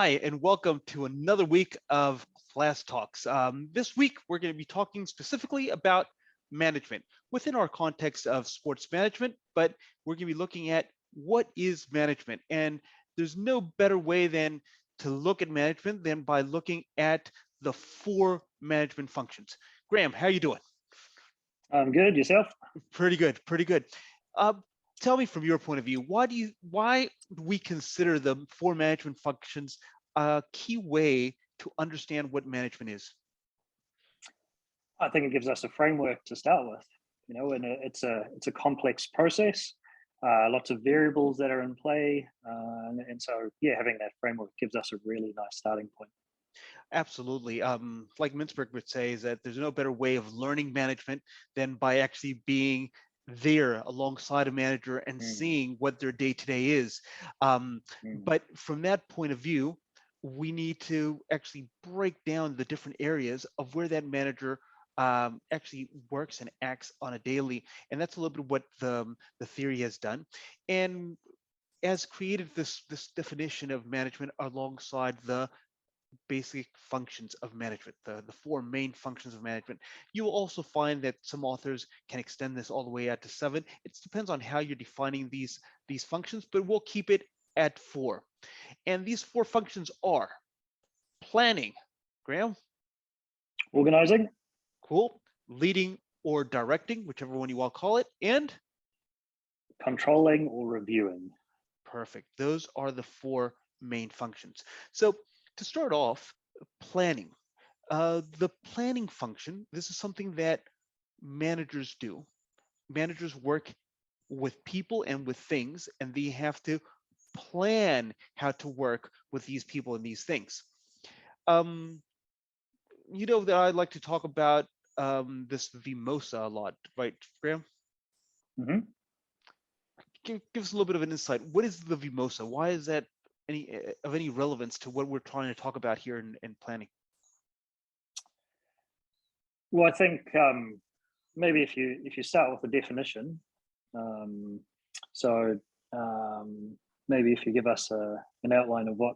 Hi, and welcome to another week of Class Talks. This week, we're going to be talking specifically about management within our context of sports management, but we're going to be looking at what is management. And there's no better way than to look at management than by looking at the four management functions. Graham, how are you doing? I'm good. Yourself? Pretty good, pretty good. Uh, Tell me from your point of view, why do we consider the four management functions a key way to understand what management is? I think it gives us a framework to start with. And it's a complex process, lots of variables that are in play, and so yeah, having that framework gives us a really nice starting point. Absolutely. Like Mintzberg would say, is that there's no better way of learning management than by actually being there alongside a manager and Mm, seeing what their day-to-day is. mm. But from that point of view, we need to actually break down the different areas of where that manager actually works and acts on a daily. And that's a little bit what the theory has done. And has created this definition of management alongside the basic functions of management, the four main functions of management. You will also find that some authors can extend this all the way out to seven. It depends on how you're defining these functions, but we'll keep it at four. And these four functions are planning, Graham, Organizing, cool, leading or directing, whichever one you want to call it, and controlling, or reviewing. perfect. Those are the four main functions. So to start off, planning. The planning function, this is something that managers do. Managers work with people and with things, and they have to plan how to work with these people and these things. Um, you know that I like to talk about this Vimosa a lot, right, Graham? Hmm. Give us a little bit of an insight. What is the Vimosa? Why is that of any relevance to what we're trying to talk about here in planning? Well, I think maybe if you start with the definition, um, so maybe if you give us an outline of what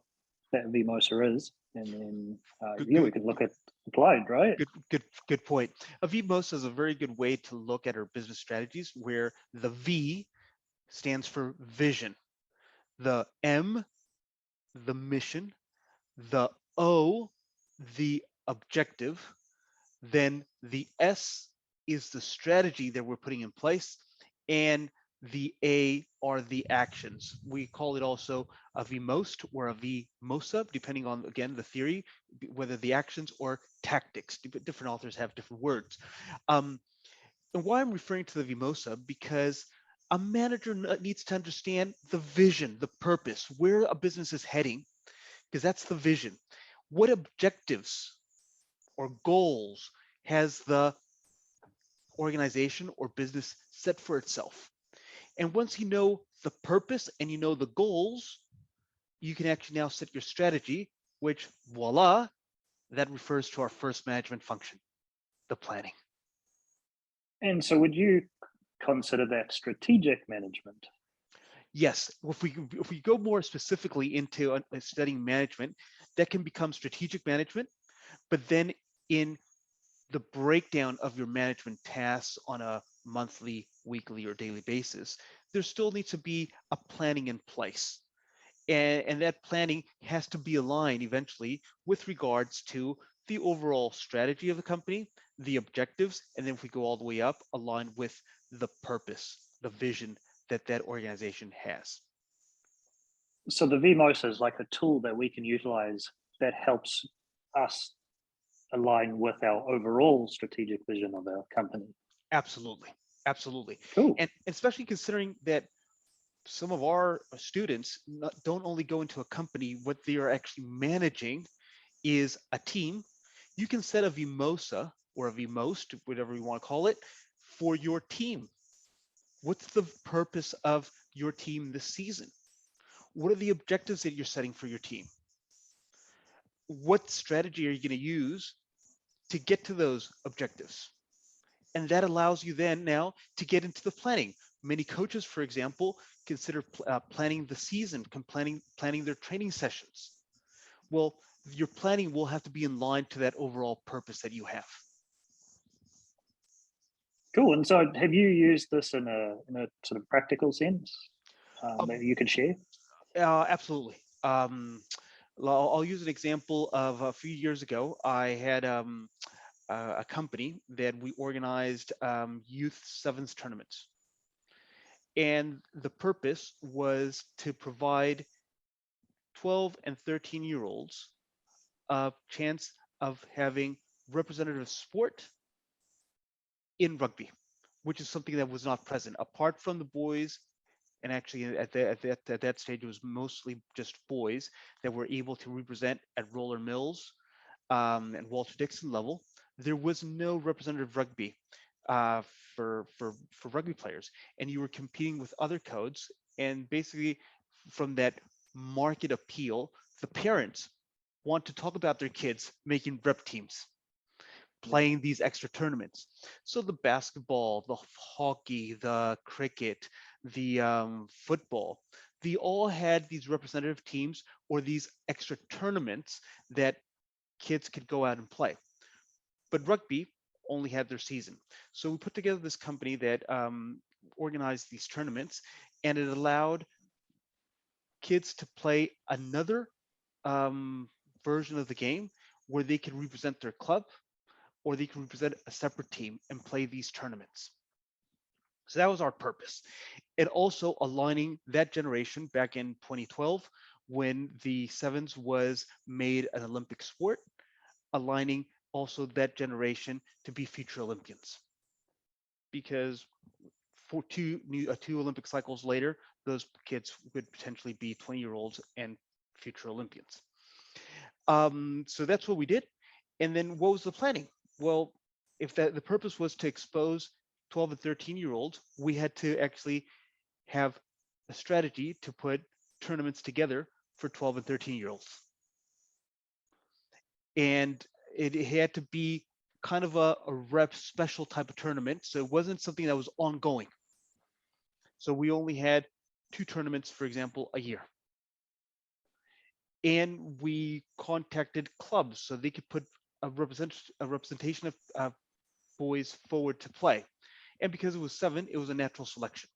that VMOSA is, and then Good, yeah, we good, could look at applied, right? good point. A VMOSA is a very good way to look at our business strategies, where the V stands for vision, the M, the mission, the O, the objective, then the S is the strategy that we're putting in place, and the A are the actions. We call it also a VMOST or a VMOSA, depending on, again, the theory, whether the actions or tactics. Different authors have different words. Um, and why I'm referring to the VMOSA, because a manager needs to understand the vision, the purpose, where a business is heading, because that's the vision. What objectives or goals has the organization or business set for itself? And once you know the purpose and you know the goals, you can actually now set your strategy, which voila, that refers to our first management function, the planning. And so, would you consider that strategic management? Yes, if we go more specifically into studying management, that can become strategic management, but then in the breakdown of your management tasks on a monthly, weekly, or daily basis, there still needs to be a planning in place. And that planning has to be aligned eventually with regards to the overall strategy of the company, the objectives, and then if we go all the way up, aligned with the purpose, the vision that that organization has. So the VMOSA is like a tool that we can utilize that helps us align with our overall strategic vision of our company. Absolutely, absolutely. Cool. And especially considering that some of our students don't only go into a company, what they are actually managing is a team. You can set a VMOSA or a VMOST, whatever you want to call it, for your team. What's the purpose of your team this season? What are the objectives that you're setting for your team? What strategy are you going to use to get to those objectives? And that allows you then now to get into the planning. Many coaches, for example, consider planning the season, planning their training sessions. Well, your planning will have to be in line to that overall purpose that you have. Cool. And so, have you used this in a sort of practical sense that Um, you could share? Absolutely. I'll use an example of a few years ago. I had a company that we organized youth sevens tournaments. And the purpose was to provide 12 and 13-year-olds a chance of having representative sport in rugby, which is something that was not present. Apart from the boys, and actually at that stage, it was mostly just boys that were able to represent at Roller Mills and Walter Dixon level. There was no representative rugby uh, for rugby players, and you were competing with other codes. And basically, from that market appeal, the parents want to talk about their kids making rep teams, Yeah. playing these extra tournaments. So the basketball, the hockey, the cricket, the football, they all had these representative teams or these extra tournaments that kids could go out and play. But rugby only had their season. So we put together this company that organized these tournaments, and it allowed kids to play another um, version of the game where they could represent their club or they can represent a separate team and play these tournaments. So that was our purpose. And also aligning that generation back in 2012 when the sevens was made an Olympic sport, aligning also that generation to be future Olympians. Because for two Olympic cycles later, those kids would potentially be 20-year-olds and future Olympians. So that's what we did. And then what was the planning? Well, if the purpose was to expose 12 and 13-year-olds, we had to actually have a strategy to put tournaments together for 12 and 13-year-olds. And it had to be kind of a rep special type of tournament. So it wasn't something that was ongoing. So we only had 2 tournaments, for example, a year. And we contacted clubs so they could put a representation of boys forward to play. And because it was 7, it was a natural selection.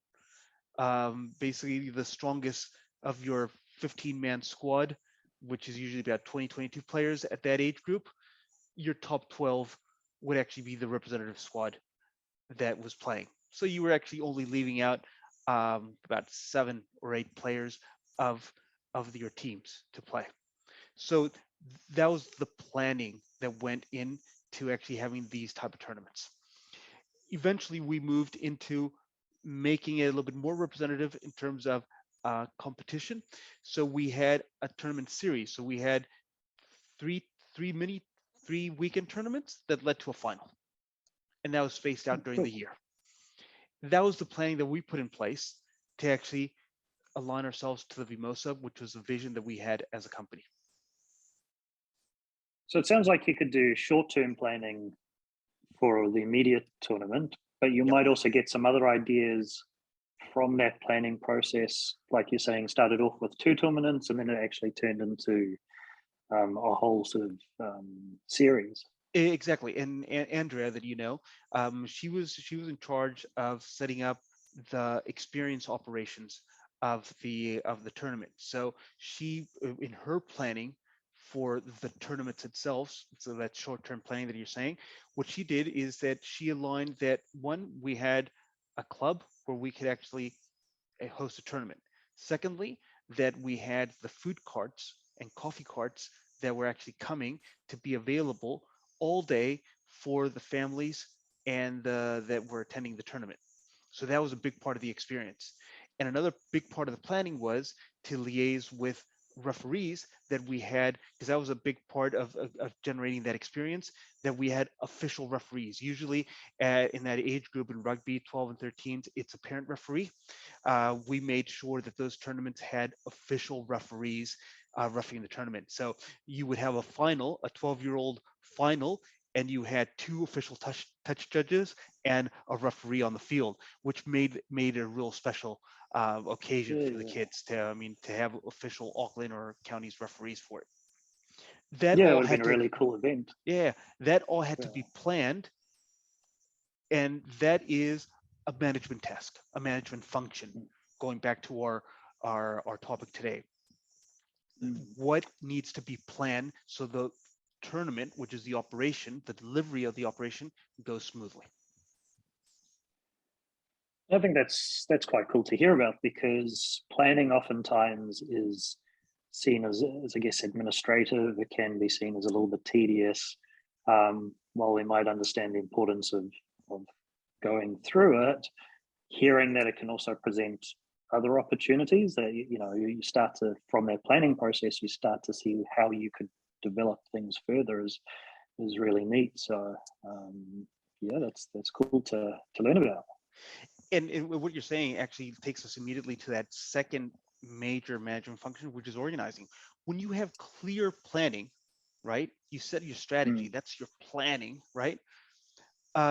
Basically, the strongest of your 15-man squad, which is usually about 20, 22 players at that age group, your top 12 would actually be the representative squad that was playing. So you were actually only leaving out about 7 or 8 players of your teams to play. So that was the planning that went into actually having these type of tournaments. Eventually, we moved into making it a little bit more representative in terms of competition. So we had a tournament series. So we had three three mini 3 weekend tournaments that led to a final, and that was spaced out during Cool. the year. That was the planning that we put in place to actually align ourselves to the Vimosa, which was the vision that we had as a company. So it sounds like you could do short-term planning for the immediate tournament, but you Yep. might also get some other ideas from that planning process. Like you're saying, started off with 2 tournaments and then it actually turned into a whole sort of series. Exactly, and Andrea, that she was in charge of setting up the experience operations of the tournament. So she, in her planning for the tournaments itself, so that short-term planning that you're saying, what she did is that she aligned that one, we had a club where we could actually host a tournament. Secondly, that we had the food carts and coffee carts that were actually coming to be available all day for the families and that were attending the tournament. So that was a big part of the experience. And another big part of the planning was to liaise with referees that we had, because that was a big part of generating that experience, that we had official referees. Usually in that age group in rugby, 12 and 13, it's a parent referee. We made sure that those tournaments had official referees refereeing the tournament. So you would have a final, a 12-year-old final, and you had 2 official touch judges and a referee on the field, which made it a real special occasion for the Yeah. kids to have official Auckland or counties referees for it. That Yeah, it all would have been had a to, really cool event. yeah, that all had to Yeah. be planned, and that is a management task, a management function. Going back to our topic today, Mm. what needs to be planned so the tournament, which is the operation, the delivery of the operation, goes smoothly. I think that's quite cool to hear about, because planning oftentimes is seen as I guess administrative. It can be seen as a little bit tedious. While we might understand the importance of going through it, hearing that it can also present other opportunities that you start to, from that planning process, you start to see how you could develop things further is really neat. So yeah, that's cool to learn about. And what you're saying actually takes us immediately to that second major management function, which is organizing. When you have clear planning, right? You set your strategy, Mm. that's your planning, right?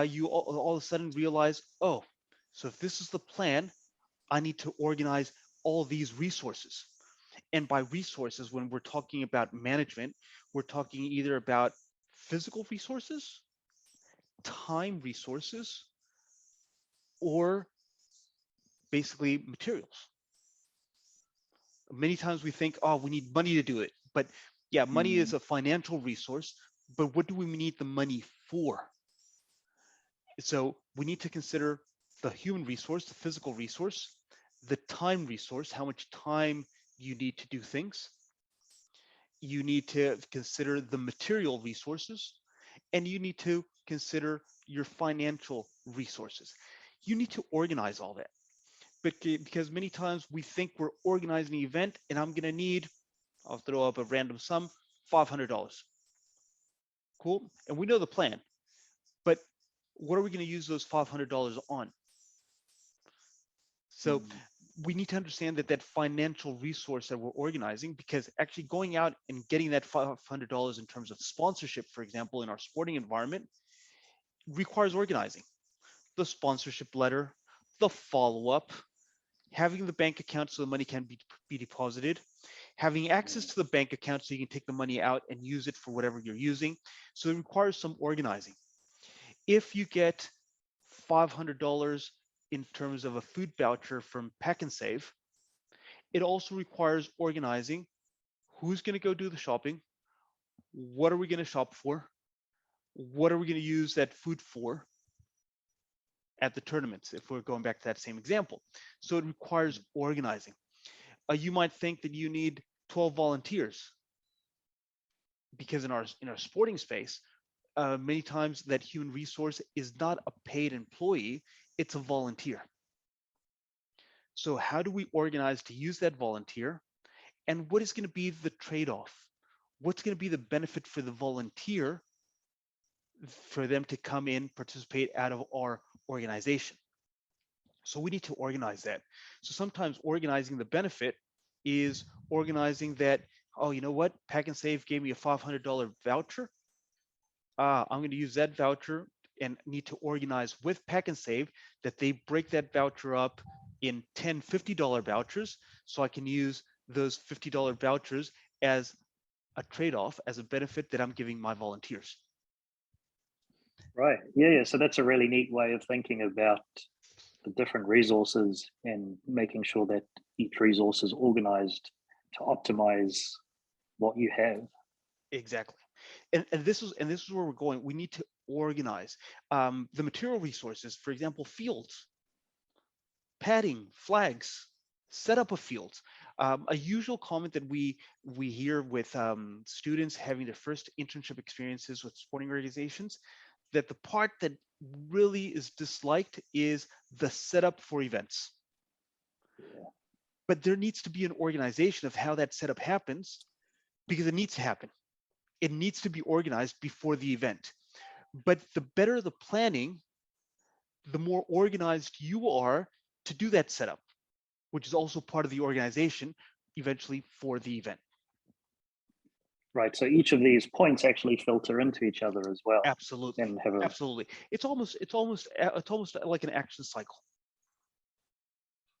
You all of a sudden realize, oh, so if this is the plan, I need to organize all these resources. And by resources, when we're talking about management, we're talking either about physical resources, time resources, or basically materials. Many times we think, oh, we need money to do it. But yeah, money is Mm. a financial resource, but what do we need the money for? So we need to consider the human resource, the physical resource, the time resource, how much time you need to do things. You need to consider the material resources, and you need to consider your financial resources. You need to organize all that. But because many times we think we're organizing an event and I'm going to need, I'll throw up a random sum, $500. Cool. And we know the plan, but what are we going to use those $500 on? So Mm. we need to understand that that financial resource that we're organizing, because actually going out and getting that $500 in terms of sponsorship, for example, in our sporting environment, requires organizing. The sponsorship letter, the follow-up, having the bank account so the money can be deposited, having access Mm. to the bank account so you can take the money out and use it for whatever you're using. So it requires some organizing. If you get $500 in terms of a food voucher from Pack and Save, it also requires organizing. Who's going to go do the shopping? What are we going to shop for? What are we going to use that food for at the tournaments, if we're going back to that same example? So it requires organizing. You might think that you need 12 volunteers, because in our sporting space, many times that human resource is not a paid employee, it's a volunteer. So how do we organize to use that volunteer? And what is going to be the trade-off? What's going to be the benefit for the volunteer for them to come in, participate out of our organization? So we need to organize that. So sometimes organizing the benefit is organizing that, oh, you know what? Pack and Save gave me a $500 voucher. I'm going to use that voucher and need to organize with Pack and Save that they break that voucher up in 10 $50 vouchers, so I can use those $50 vouchers as a trade-off, as a benefit that I'm giving my volunteers. Right. Yeah, yeah. So that's a really neat way of thinking about the different resources and making sure that each resource is organized to optimize what you have. Exactly. And this is where we're going. We need to organize the material resources, for example, fields, padding, flags, set up of fields. A usual comment that we hear with students having their first internship experiences with sporting organizations, that the part that really is disliked is the setup for events. Yeah. But there needs to be an organization of how that setup happens, because it needs to happen. It needs to be organized before the event. But the better the planning, the more organized you are to do that setup, which is also part of the organization eventually for the event. Right. So each of these points actually filter into each other as well, Absolutely. and have a Absolutely. It's almost like an action cycle.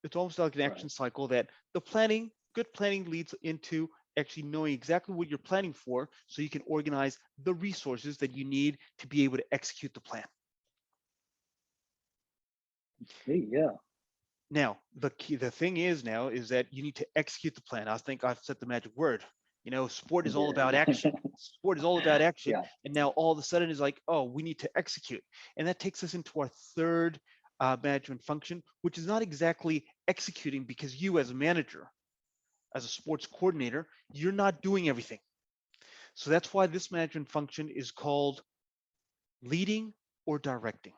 It's almost like an right. action cycle that the planning, good planning leads into actually knowing exactly what you're planning for so you can organize the resources that you need to be able to execute the plan. Yeah. Now, the thing is now is that you need to execute the plan. I think I've said the magic word. Sport is all about Yeah. action. Sport is all about action. Yeah. And now all of a sudden it's like, oh, we need to execute. And that takes us into our third management function, which is not exactly executing, because you as a manager, as a sports coordinator, you're not doing everything. So that's why this management function is called leading or directing.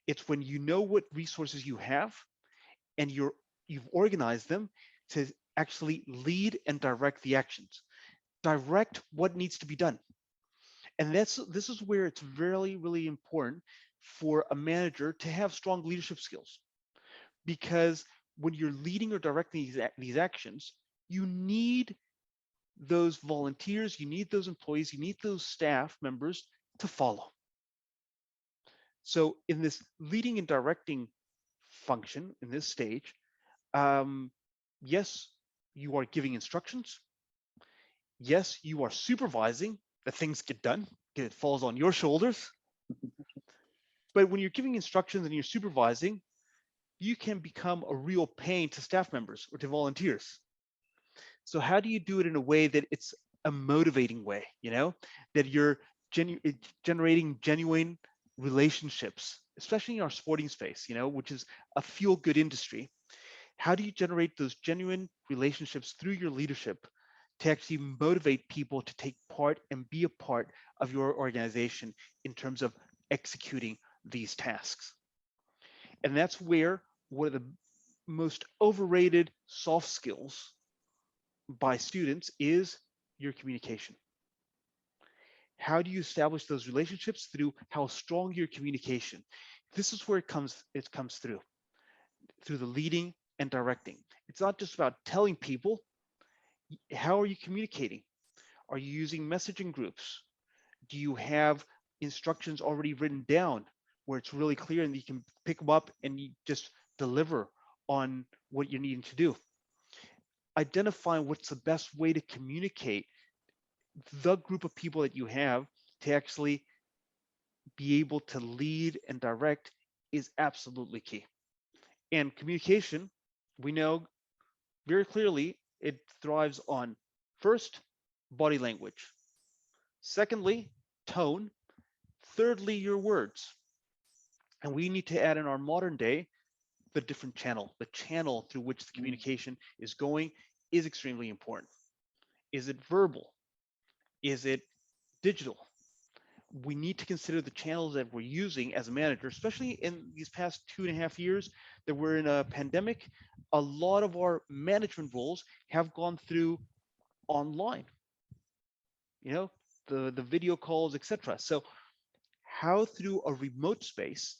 It's when you know what resources you have and you've organized them to actually lead and direct the actions. Direct what needs to be done. And this is where it's really, really important for a manager to have strong leadership skills, because when you're leading or directing these actions, you need those volunteers, you need those employees, you need those staff members to follow. So in this leading and directing function, in this stage, yes, you are giving instructions. Yes, you are supervising that things get done, it falls on your shoulders. But when you're giving instructions and you're supervising, you can become a real pain to staff members or to volunteers. So how do you do it in a way that it's a motivating way, that you're generating genuine relationships, especially in our sporting space, which is a feel-good industry. How do you generate those genuine relationships through your leadership to actually motivate people to take part and be a part of your organization in terms of executing these tasks? And that's where one of the most overrated soft skills by students is your communication. How do you establish those relationships? Through how strong your communication. This is where it comes through the leading and directing. It's not just about telling people. How are you communicating? Are you using messaging groups? Do you have instructions already written down where it's really clear and you can pick them up and you just deliver on what you're needing to do? Identifying what's the best way to communicate the group of people that you have to actually be able to lead and direct is absolutely key. And communication, we know very clearly, it thrives on, first, body language. Secondly, tone. Thirdly, your words. And we need to add in our modern day the different channel. The channel through which the communication is going is extremely important. Is it verbal? Is it digital? We need to consider the channels that we're using as a manager, especially in these past 2.5 years that we're in a pandemic. A lot of our management roles have gone through online, the video calls, etc. So how through a remote space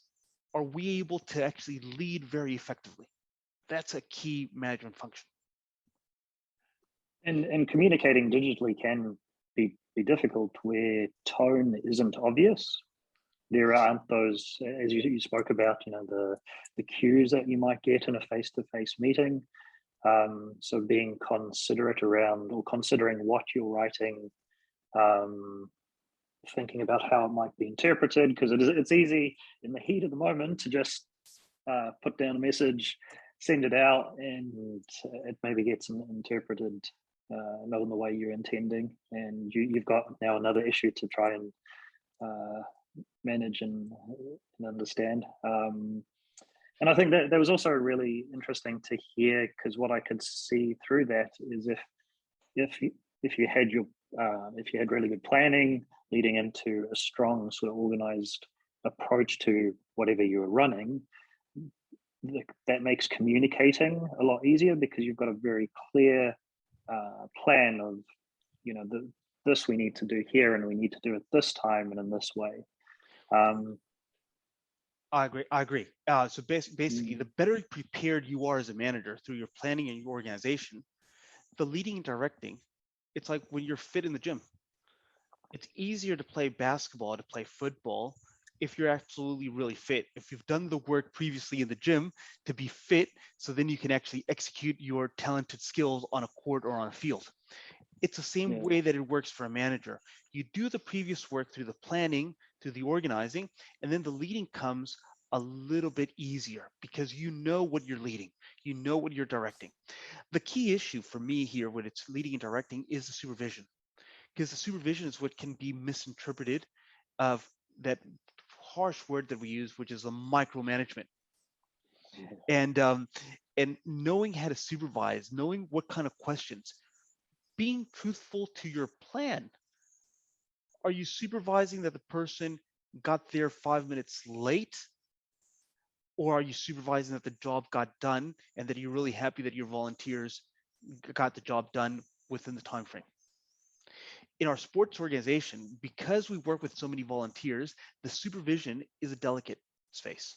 are we able to actually lead very effectively? That's a key management function. And communicating digitally can be difficult where tone isn't obvious. There aren't those, as you spoke about, the cues that you might get in a face-to-face meeting. So being considerate around, or considering what you're writing, thinking about how it might be interpreted, because it's easy in the heat of the moment to just put down a message, send it out, and it maybe gets interpreted not in the way you're intending, and you've got now another issue to try and manage and understand. And I think that was also really interesting to hear, because what I could see through that is if you had if you had really good planning leading into a strong sort of organized approach to whatever you were running, that makes communicating a lot easier, because you've got a very clear plan of, this we need to do here, and we need to do it this time and in this way. I agree. So basically, the better prepared you are as a manager through your planning and your organization, the leading and directing, it's like when you're fit in the gym. It's easier to play basketball, to play football, if you're absolutely really fit. If you've done the work previously in the gym to be fit, so then you can actually execute your talented skills on a court or on a field. It's the same Yeah. way that it works for a manager. You do the previous work through the planning, through the organizing, and then the leading comes a little bit easier because you know what you're leading, you know what you're directing. The key issue for me here when it's leading and directing is the supervision, because the supervision is what can be misinterpreted of that harsh word that we use, which is a micromanagement. And and knowing how to supervise, knowing what kind of questions, being truthful to your plan. Are you supervising that the person got there 5 minutes late? Or are you supervising that the job got done and that you're really happy that your volunteers got the job done within the time frame? In our sports organization, because we work with so many volunteers, the supervision is a delicate space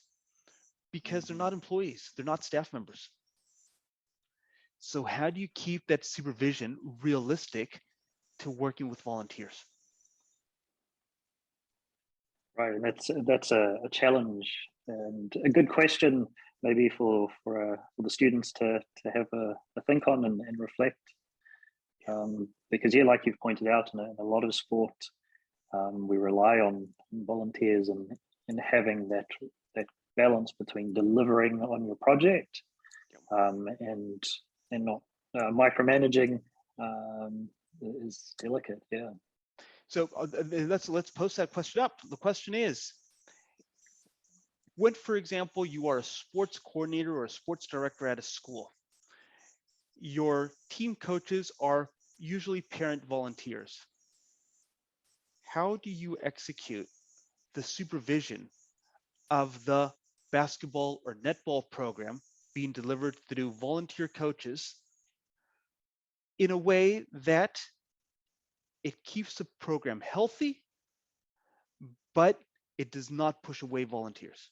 because they're Mhm. not employees, they're not staff members. So how do you keep that supervision realistic to working with volunteers? Right, and that's a challenge and a good question, maybe for the students to have a think on and reflect. Because yeah, like you've pointed out, in a lot of sport, we rely on volunteers and having that balance between delivering on your project and not micromanaging is delicate. Yeah. So let's post that question up. The question is, when, for example, you are a sports coordinator or a sports director at a school, your team coaches are usually parent volunteers. How do you execute the supervision of the basketball or netball program being delivered through volunteer coaches in a way that it keeps the program healthy, but it does not push away volunteers?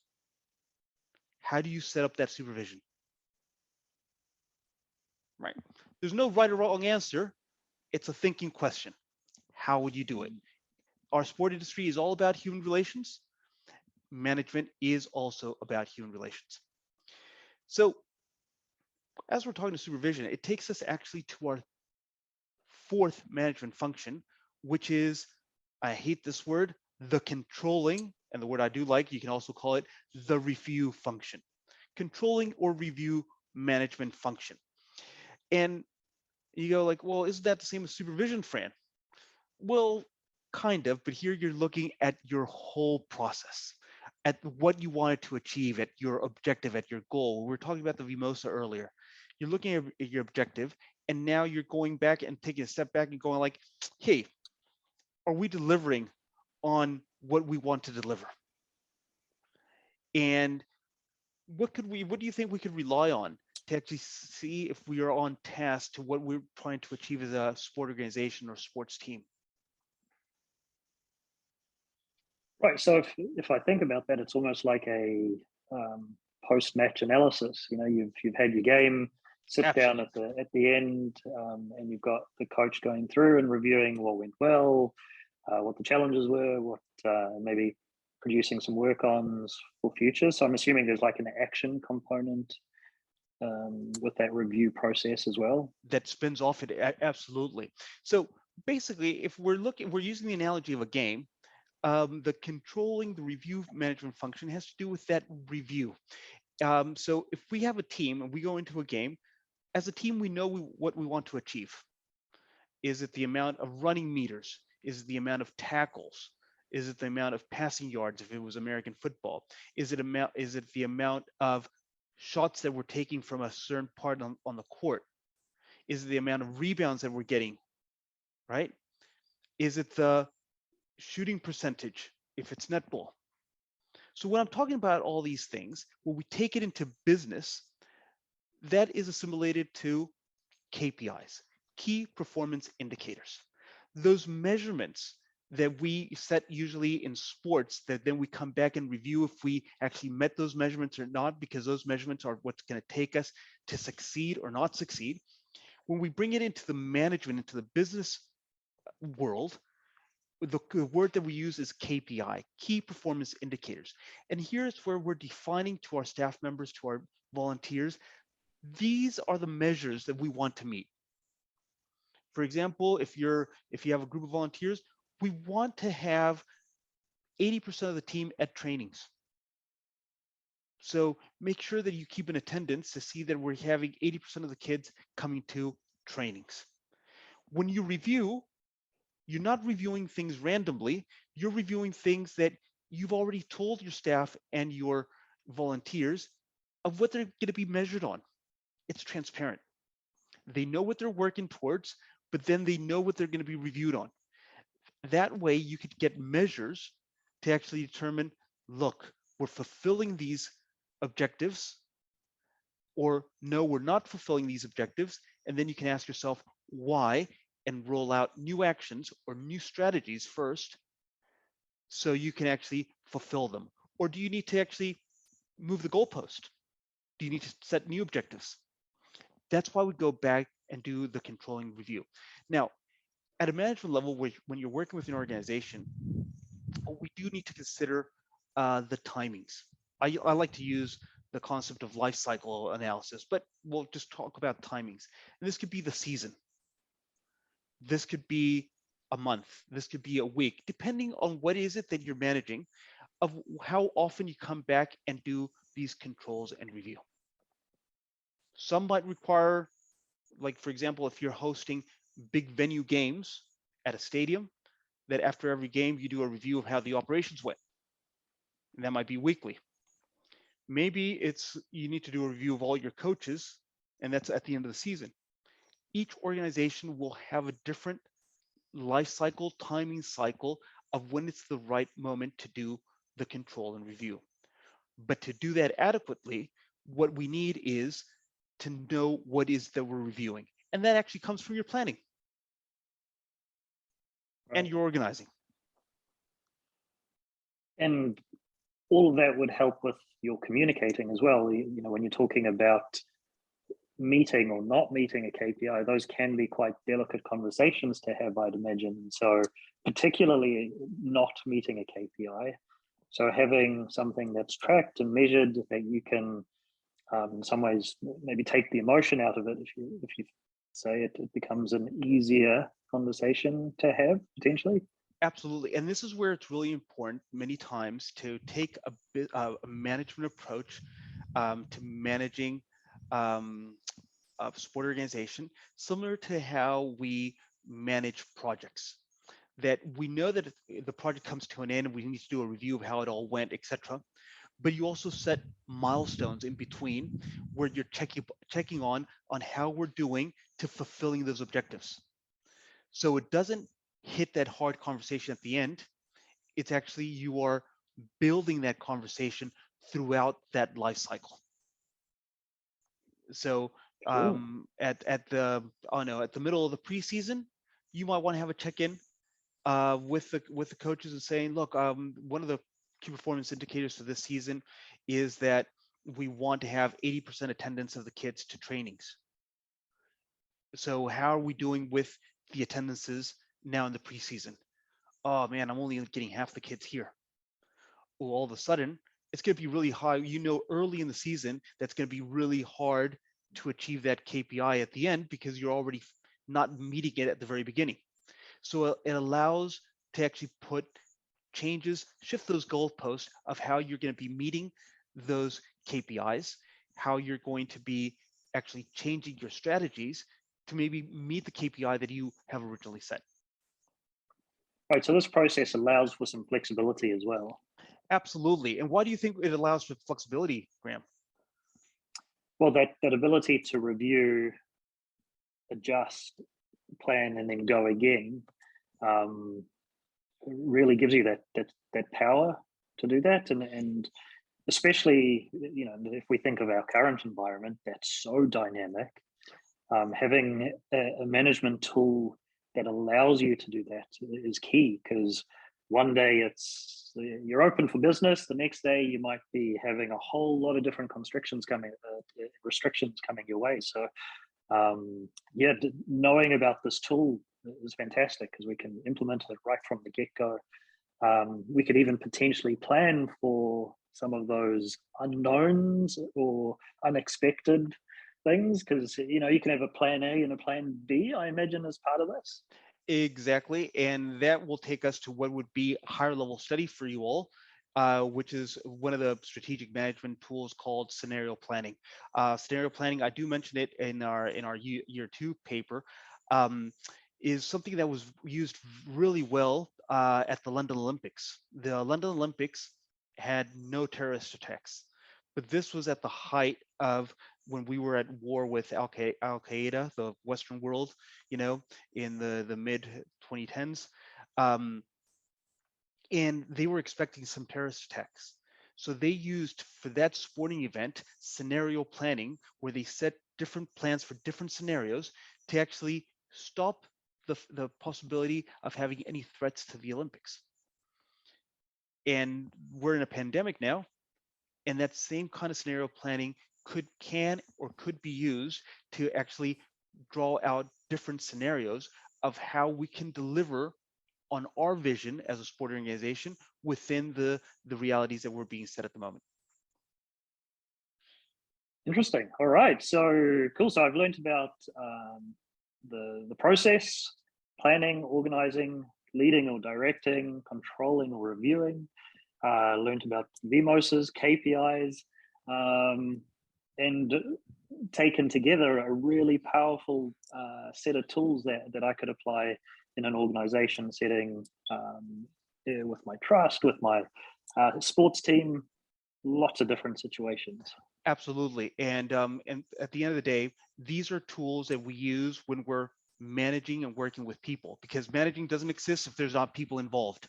How do you set up that supervision? Right. There's no right or wrong answer. It's a thinking question. How would you do it? Our sport industry is all about human relations. Management is also about human relations. So as we're talking to supervision, it takes us actually to our fourth management function, which is, I hate this word, the controlling, and the word I do like, you can also call it the review function. Controlling or review management function. And you go like, well, isn't that the same as supervision, Fran? Well, kind of, but here you're looking at your whole process, at what you wanted to achieve, at your objective, at your goal. We were talking about the Vimosa earlier. You're looking at your objective, and now you're going back and taking a step back and going like, hey, are we delivering on what we want to deliver? And what do you think we could rely on to actually see if we are on task to what we're trying to achieve as a sport organization or sports team? Right. So if I think about that, it's almost like a post match analysis. You know, you've had your game, sit down Absolutely. at the end, and you've got the coach going through and reviewing what went well, what the challenges were, what maybe producing some work-ons for future. So I'm assuming there's like an action component with that review process as well. That spins off it. Absolutely. So basically, if we're using the analogy of a game. The controlling the review management function has to do with that review. So if we have a team and we go into a game, as a team, we know what we want to achieve. Is it the amount of running meters? Is it the amount of tackles? Is it the amount of passing yards if it was American football? Is it the amount of shots that we're taking from a certain part on the court? Is it the amount of rebounds that we're getting, right? Is it the shooting percentage if it's netball? So when I'm talking about all these things, when we take it into business, that is assimilated to KPIs, key performance indicators. Those measurements that we set usually in sports that then we come back and review if we actually met those measurements or not, because those measurements are what's going to take us to succeed or not succeed. When we bring it into the management, into the business world, the word that we use is KPI, key performance indicators. And here's where we're defining to our staff members, to our volunteers, these are the measures that we want to meet. For example, if you have a group of volunteers, we want to have 80% of the team at trainings. So make sure that you keep an attendance to see that we're having 80% of the kids coming to trainings. When you review, you're not reviewing things randomly, you're reviewing things that you've already told your staff and your volunteers of what they're going to be measured on. It's transparent. They know what they're working towards, but then they know what they're going to be reviewed on. That way you could get measures to actually determine, look, we're fulfilling these objectives, or no, we're not fulfilling these objectives. And then you can ask yourself why and roll out new actions or new strategies first so you can actually fulfill them. Or do you need to actually move the goalpost? Do you need to set new objectives? That's why we go back and do the controlling review. Now, at a management level, when you're working with an organization, we do need to consider the timings. I like to use the concept of life cycle analysis, but we'll just talk about timings. And this could be the season. This could be a month. This could be a week, depending on what is it that you're managing, of how often you come back and do these controls and review. Some might require, like for example, if you're hosting big venue games at a stadium, that after every game you do a review of how the operations went. And that might be weekly. Maybe it's you need to do a review of all your coaches, and that's at the end of the season. Each organization will have a different life cycle, timing cycle of when it's the right moment to do the control and review. But to do that adequately, what we need is to know what is that we're reviewing. And that actually comes from your planning and your organizing. And all of that would help with your communicating as well. You know, when you're talking about meeting or not meeting a KPI, those can be quite delicate conversations to have, I'd imagine. So particularly not meeting a KPI. So having something that's tracked and measured that you can, in some ways, maybe take the emotion out of it. If you say it, it becomes an easier conversation to have potentially. Absolutely, and this is where it's really important many times to take a management approach to managing a sport organization, similar to how we manage projects. That we know that the project comes to an end and we need to do a review of how it all went, etc. But you also set milestones in between where you're checking on how we're doing to fulfilling those objectives. So it doesn't hit that hard conversation at the end. It's actually you are building that conversation throughout that life cycle. So at the middle of the preseason, you might want to have a check-in with the coaches and saying, look, one of the key performance indicators for this season is that we want to have 80% attendance of the kids to trainings. So how are we doing with the attendances now in the preseason? Oh man, I'm only getting half the kids here. Well, all of a sudden, it's going to be really high. You know, early in the season, that's going to be really hard to achieve that KPI at the end because you're already not meeting it at the very beginning. So it allows to actually put changes, shift those goalposts of how you're going to be meeting those KPIs, how you're going to be actually changing your strategies to maybe meet the KPI that you have originally set. Right, so this process allows for some flexibility as well. Absolutely. And why do you think it allows for flexibility, Graham? Well, that ability to review, adjust, plan, and then go again really gives you that power to do that. And especially, you know, if we think of our current environment, that's so dynamic. Having a management tool that allows you to do that is key, because one day you're open for business, the next day you might be having a whole lot of different restrictions coming your way. So yeah, knowing about this tool is fantastic because we can implement it right from the get-go. We could even potentially plan for some of those unknowns or unexpected things? Because you can have a plan A and a plan B, I imagine, as part of this. Exactly. And that will take us to what would be a higher level study for you all, which is one of the strategic management tools called scenario planning. Scenario planning, I do mention it in our year two paper, um, is something that was used really well at the London Olympics. The London Olympics had no terrorist attacks, but this was at the height of when we were at war with Al Qaeda, the Western world, in the mid 2010s, um, and they were expecting some terrorist attacks. So they used for that sporting event scenario planning, where they set different plans for different scenarios to actually stop the possibility of having any threats to the Olympics. And we're in a pandemic now, and that same kind of scenario planning could be used to actually draw out different scenarios of how we can deliver on our vision as a sport organization within the realities that we're being set at the moment. Interesting. All right. So cool. So I've learned about the process, planning, organizing, leading or directing, controlling or reviewing. Learned about VMOSs, KPIs, and taken together a really powerful set of tools that I could apply in an organization setting, with my trust, with my sports team, lots of different situations. Absolutely. And at the end of the day, these are tools that we use when we're managing and working with people, because managing doesn't exist if there's not people involved.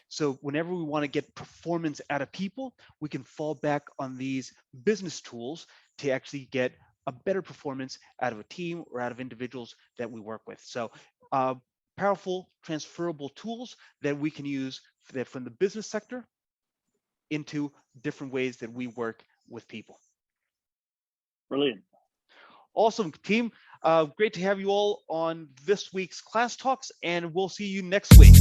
So whenever we want to get performance out of people, we can fall back on these business tools to actually get a better performance out of a team or out of individuals that we work with. So powerful transferable tools that we can use from the business sector into different ways that we work with people. Brilliant. Awesome, team. Great to have you all on this week's Class Talks, and we'll see you next week.